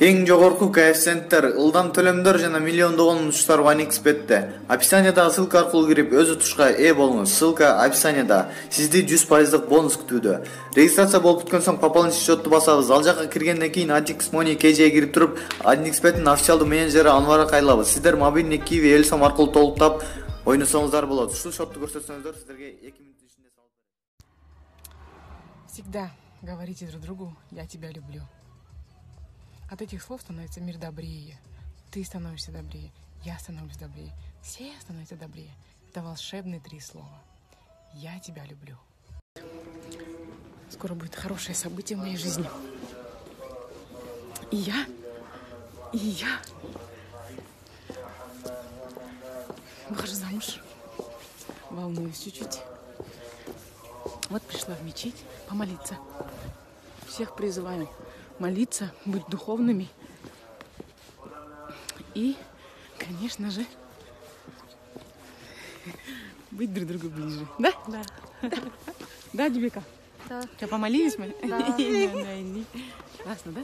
Эң жогорку коэффициенттер, ылдам төлөмдөр жана миллиондогон учуштар OneXBet'те. Описаниядагы ссылка аркылуу кирип өз утушка ээ болуңуз. Ссылка описанияда. Сизди 100% бонус күтүүдө. Регистрация болуп бүткөн соң пополнить счетту басабыз. Ал жака киргенден кийин Adix Money KJ'ге кирип туруп, OneXBet'ин официалдуу менеджери Анварга кайрылабыз. Сиздер мобильный Kiwi эл сом аркылуу толуктап ойносоңуздар болот. Ушул счетту көрсөтсөңүздөр сиздерге 2 мүнөт ичинде салып берет. Всегда говорите друг другу «я тебя люблю». От этих слов становится мир добрее. Ты становишься добрее, я становлюсь добрее, все становятся добрее. Это волшебные 3 слова. Я тебя люблю. Скоро будет хорошее событие в моей жизни. И я выхожу замуж. Волнуюсь чуть-чуть. Вот пришла в мечеть помолиться. Всех призываю молиться, быть духовными. И, конечно же, быть друг другу ближе. Да? Да. Да, Дюбика? Да. Что, помолились мы? Да. Классно, да?